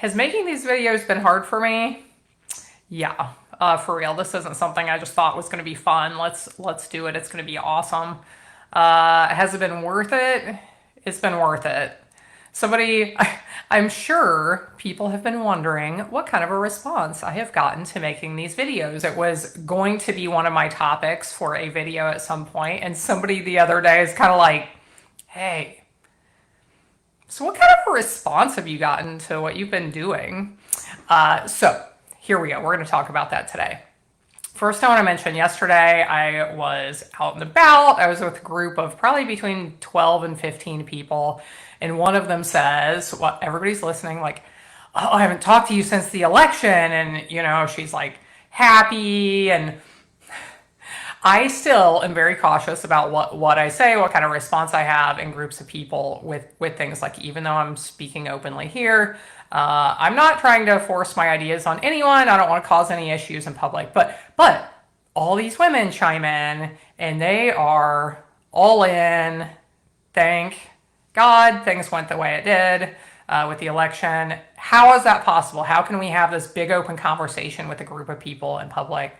Has making these videos been hard for me? Yeah, for real. This isn't something I just thought was going to be fun. Let's do it. It's going to be awesome. Has it been worth it? It's been worth it. Somebody, I'm sure people have been wondering what kind of a response I have gotten to making these videos. It was going to be one of my topics for a video at some point, and somebody the other day is kind of like, hey, so what kind of a response have you gotten to what you've been doing? So here we go. We're going to talk about that today. First, I want to mention yesterday I was out and about. I was with a group of probably between 12 and 15 people. And one of them says, well, everybody's listening, like, oh, I haven't talked to you since the election. And, she's like happy. And I still am very cautious about what I say, what kind of response I have in groups of people with things like, even though I'm speaking openly here, I'm not trying to force my ideas on anyone. I don't want to cause any issues in public, but all these women chime in and they are all in. Thank God things went the way it did with the election. How is that possible? How can we have this big open conversation with a group of people in public?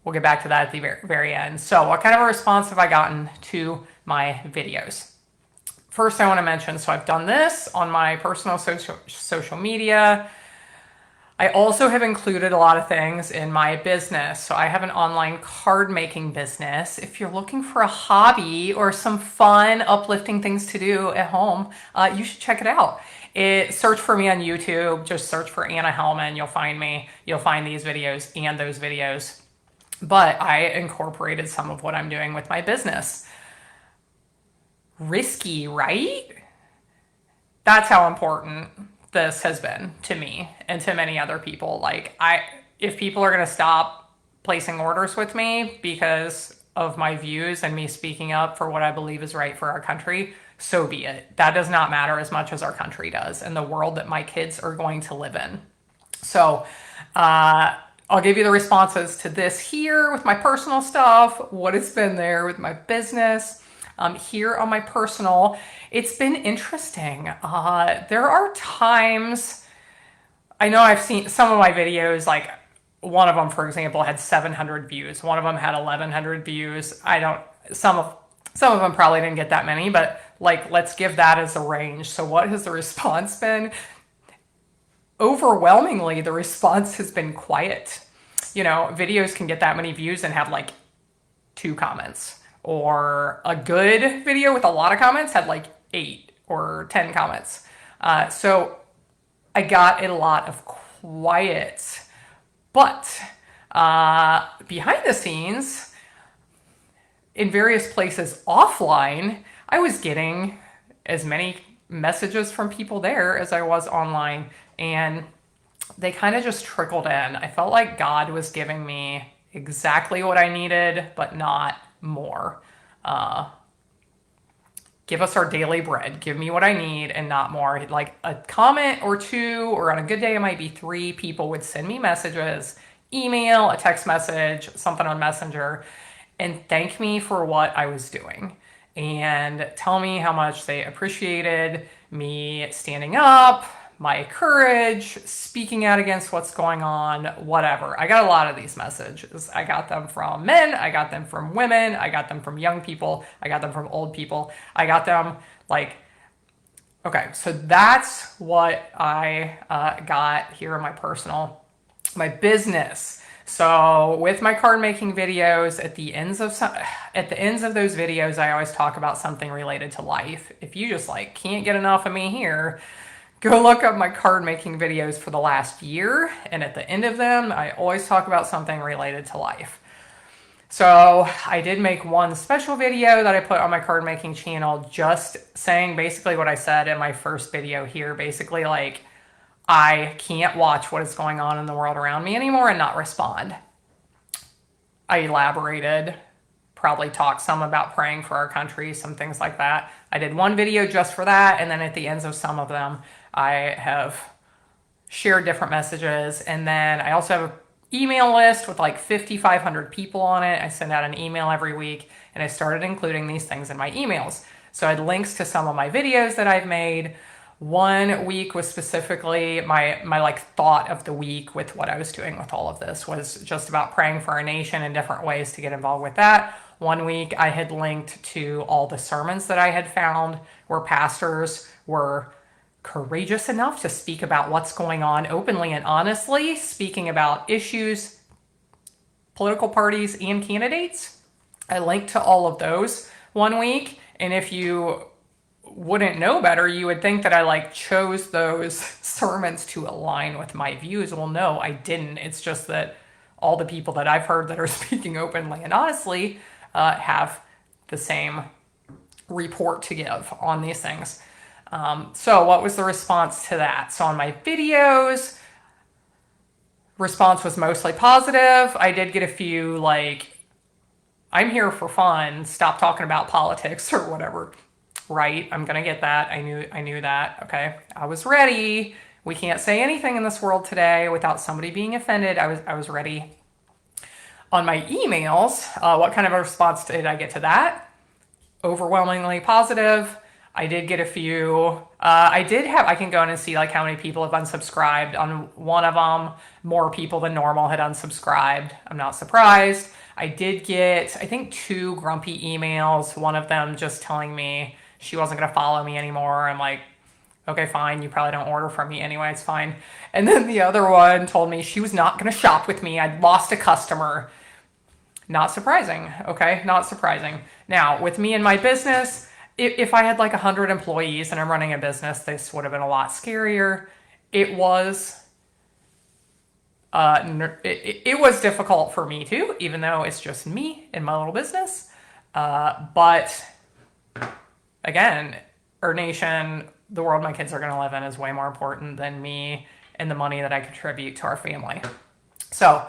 We'll get back to that at the very end. So what kind of a response have I gotten to my videos? First, I want to mention, so I've done this on my personal social media. I also have included a lot of things in my business. So I have an online card making business. If you're looking for a hobby or some fun, uplifting things to do at home, you should check it out. Search for me on YouTube. Just search for Anna Hellman. You'll find me. You'll find these videos and those videos. But I incorporated some of what I'm doing with my business. Risky, right? That's how important this has been to me and to many other people. Like, if people are going to stop placing orders with me because of my views and me speaking up for what I believe is right for our country, so be it. That does not matter as much as our country does and the world that my kids are going to live in. So, I'll give you the responses to this here with my personal stuff, what it's been there with my business. Here on my personal, it's been interesting. There are times, I know I've seen some of my videos, like one of them, for example, had 700 views. One of them had 1,100 views. Some of them probably didn't get that many, but like, let's give that as a range. So what has the response been? Overwhelmingly, the response has been quiet. Videos can get that many views and have like 2 comments. Or a good video with a lot of comments had like 8 or 10 comments. So I got a lot of quiet. But behind the scenes, in various places offline, I was getting as many messages from people there as I was online. And they kind of just trickled in. I felt like God was giving me exactly what I needed, but not more. Give us our daily bread. Give me what I need and not more. Like a comment or 2, or on a good day, it might be 3 people would send me messages, email, a text message, something on Messenger, and thank me for what I was doing and tell me how much they appreciated me standing up, my courage, speaking out against what's going on, whatever. I got a lot of these messages. I got them from men, I got them from women, I got them from young people, I got them from old people. I got them okay, so that's what I got here in my personal, my business. So with my card making videos, at the ends of those videos, I always talk about something related to life. If you just can't get enough of me here, go look up my card making videos for the last year, and at the end of them, I always talk about something related to life. So I did make one special video that I put on my card making channel, just saying basically what I said in my first video here. Basically, I can't watch what is going on in the world around me anymore and not respond. I elaborated, probably talked some about praying for our country, some things like that. I did one video just for that, and then at the ends of some of them, I have shared different messages. And then I also have an email list with 5,500 people on it. I send out an email every week, and I started including these things in my emails. So I had links to some of my videos that I've made, One week was specifically my like thought of the week with what I was doing with all of this was just about praying for our nation and different ways to get involved with that. One week I had linked to all the sermons that I had found where pastors were courageous enough to speak about what's going on openly and honestly, speaking about issues, political parties, and candidates. I linked to all of those one week, and if you wouldn't know better, you would think that I like chose those sermons to align with my views. Well, no, I didn't. It's just that all the people that I've heard that are speaking openly and honestly have the same report to give on these things. So what was the response to that? So on my videos, response was mostly positive. I did get a few like, I'm here for fun, stop talking about politics or whatever. Right, I'm gonna get that. I knew that. Okay, I was ready. We can't say anything in this world today without somebody being offended. I was ready. On my emails, what kind of a response did I get to that? Overwhelmingly positive. I did get a few. I can go in and see like how many people have unsubscribed. On one of them, more people than normal had unsubscribed. I'm not surprised. I did get, I think, 2 grumpy emails. One of them just telling me she wasn't going to follow me anymore. I'm like, okay, fine. You probably don't order from me anyway. It's fine. And then the other one told me she was not going to shop with me. I'd lost a customer. Not surprising. Okay, not surprising. Now, with me and my business, if I had like 100 employees and I'm running a business, this would have been a lot scarier. It was it was difficult for me too, even though it's just me and my little business. But again, our nation, the world my kids are going to live in is way more important than me and the money that I contribute to our family. So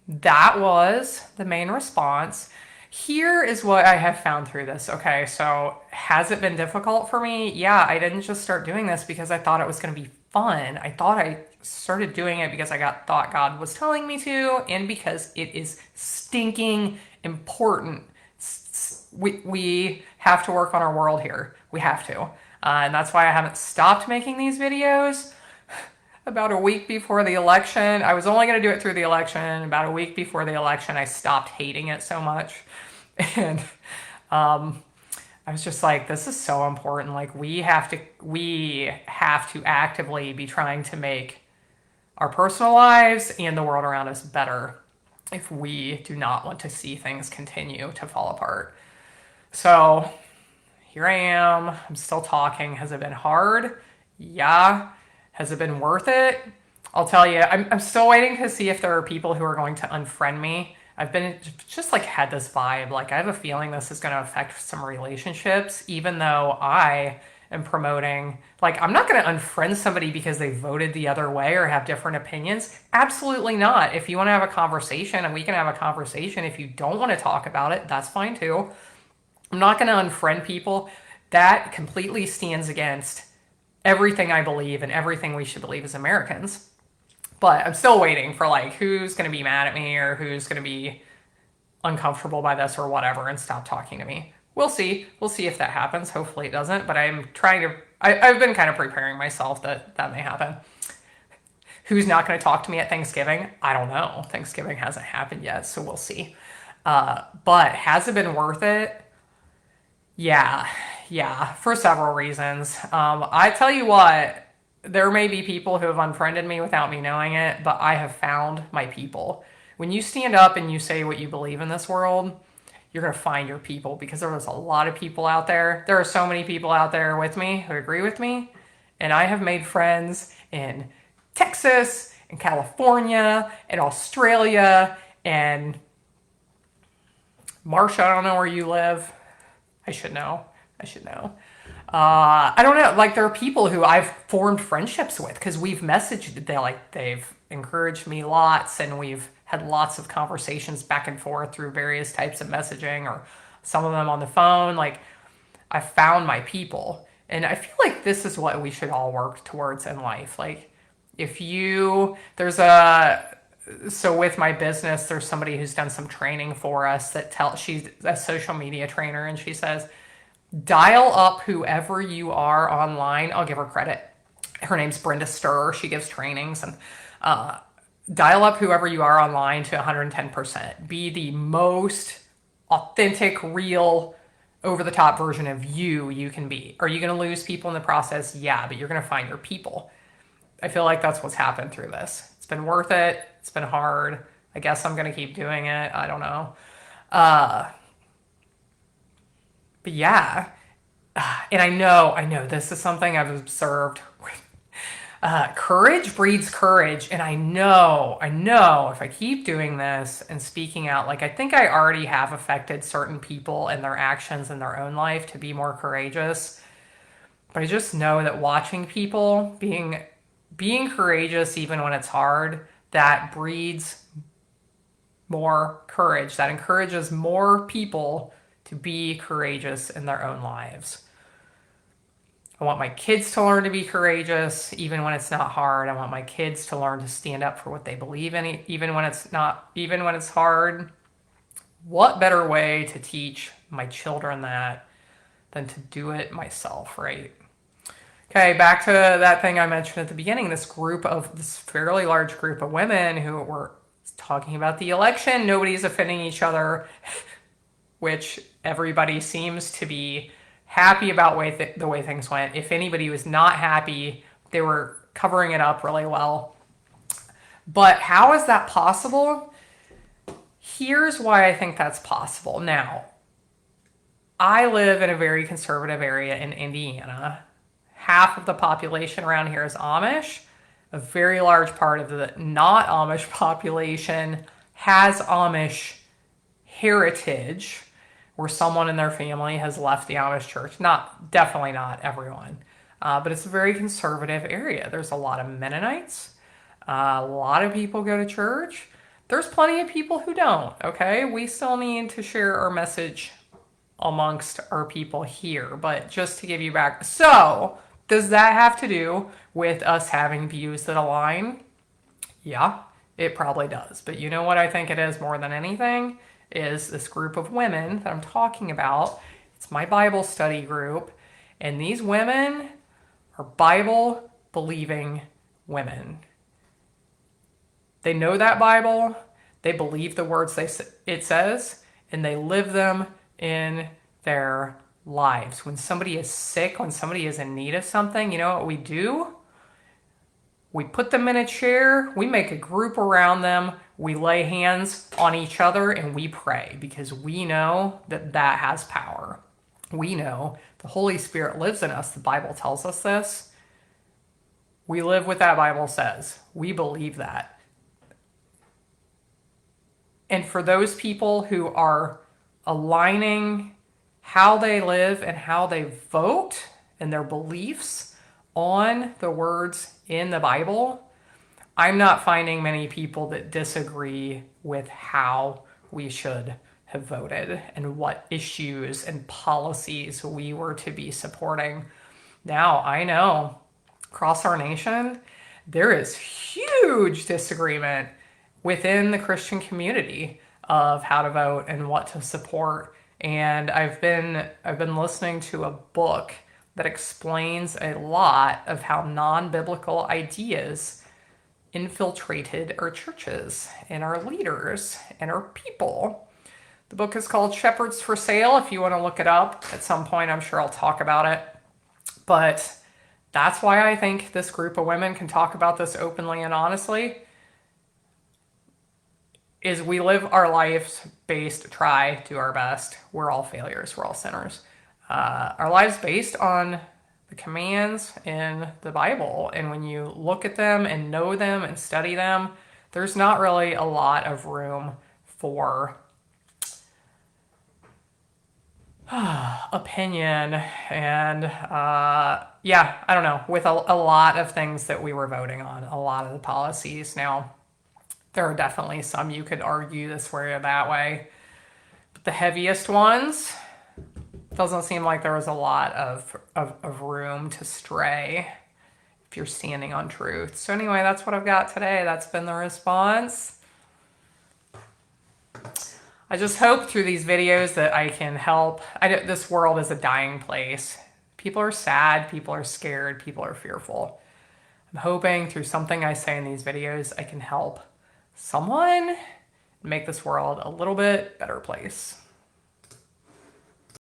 that was the main response. Here is what I have found through this. Okay, so has it been difficult for me? Yeah, I didn't just start doing this because I thought it was going to be fun. I thought I started doing it because I thought God was telling me to, and because it is stinking important. We have to work on our world here. We have to. And that's why I haven't stopped making these videos. About a week before the election, I was only going to do it through the election. About a week before the election, I stopped hating it so much. And I was just like, this is so important. Like we have to actively be trying to make our personal lives and the world around us better if we do not want to see things continue to fall apart. So here I am. I'm still talking. Has it been hard? Yeah. Has it been worth it? I'll tell you, I'm still waiting to see if there are people who are going to unfriend me. I've been just like had this vibe. Like I have a feeling this is going to affect some relationships, even though I am promoting, like I'm not going to unfriend somebody because they voted the other way or have different opinions. Absolutely not. If you want to have a conversation and we can have a conversation, if you don't want to talk about it, that's fine too. I'm not going to unfriend people. That completely stands against everything I believe and everything we should believe as Americans. But I'm still waiting for like who's going to be mad at me or who's going to be uncomfortable by this or whatever and stop talking to me. We'll see. We'll see if that happens. Hopefully it doesn't. But I'm trying to, I've been kind of preparing myself that may happen. Who's not going to talk to me at Thanksgiving? I don't know. Thanksgiving hasn't happened yet, so we'll see. But has it been worth it? Yeah, for several reasons. I tell you what, there may be people who have unfriended me without me knowing it, but I have found my people. When you stand up and you say what you believe in this world, you're going to find your people, because there was a lot of people out there. There are so many people out there with me who agree with me, and I have made friends in Texas, in California, in Australia, and Marsha, I don't know where you live. I should know. I don't know. Like there are people who I've formed friendships with because we've messaged. They've encouraged me lots, and we've had lots of conversations back and forth through various types of messaging, or some of them on the phone. Like I found my people, and I feel like this is what we should all work towards in life. Like so with my business, there's somebody who's done some training for us she's a social media trainer, and she says, Dial up whoever you are online. I'll give her credit. Her name's Brenda Sturr. She gives trainings, and dial up whoever you are online to 110%. Be the most authentic, real, over the top version of you can be. Are you going to lose people in the process? Yeah, but you're going to find your people. I feel like that's what's happened through this. It's been worth it. It's been hard. I guess I'm going to keep doing it. I don't know. But yeah, and I know this is something I've observed. Courage breeds courage, and I know if I keep doing this and speaking out, like I think I already have affected certain people and their actions in their own life to be more courageous. But I just know that watching people being courageous even when it's hard, that breeds more courage. That encourages more people to be courageous in their own lives. I want my kids to learn to be courageous even when it's not hard. I want my kids to learn to stand up for what they believe in even when it's hard. What better way to teach my children that than to do it myself, right? Okay, back to that thing I mentioned at the beginning, this fairly large group of women who were talking about the election. Nobody's offending each other, which everybody seems to be happy about the way things went. If anybody was not happy, they were covering it up really well. But how is that possible? Here's why I think that's possible. Now, I live in a very conservative area in Indiana. Half of the population around here is Amish. A very large part of the not Amish population has Amish heritage, where someone in their family has left the Amish church. Definitely not everyone, but it's a very conservative area. There's a lot of Mennonites. A lot of people go to church. There's plenty of people who don't, okay? We still need to share our message amongst our people here, but just to give you back. So, does that have to do with us having views that align? Yeah, it probably does. But you know what I think it is more than anything? Is this group of women that I'm talking about. It's my Bible study group, and these women are Bible believing women. They know that Bible, they believe the words it says, and they live them in their lives. When somebody is sick, when somebody is in need of something, you know what we do? We put them in a chair, we make a group around them, we lay hands on each other, and we pray because we know that has power. We know the Holy Spirit lives in us. The Bible tells us this. We live what that Bible says. We believe that. And for those people who are aligning how they live and how they vote and their beliefs on the words in the Bible, I'm not finding many people that disagree with how we should have voted and what issues and policies we were to be supporting. Now, I know across our nation, there is huge disagreement within the Christian community of how to vote and what to support. And I've been listening to a book that explains a lot of how non-biblical ideas infiltrated our churches and our leaders and our people. The book is called Shepherds for Sale. If you want to look it up at some point, I'm sure I'll talk about it. But that's why I think this group of women can talk about this openly and honestly, is we live our lives based, try, do our best. We're all failures. We're all sinners. Our lives based on the commands in the Bible. And when you look at them and know them and study them, there's not really a lot of room for opinion. And yeah, I don't know, with a lot of things that we were voting on, a lot of the policies. Now, there are definitely some you could argue this way or that way. But the heaviest ones, doesn't seem like there was a lot of room to stray if you're standing on truth. So anyway, that's what I've got today. That's been the response. I just hope through these videos that I can help. This world is a dying place. People are sad, people are scared, people are fearful. I'm hoping through something I say in these videos, I can help someone make this world a little bit better place.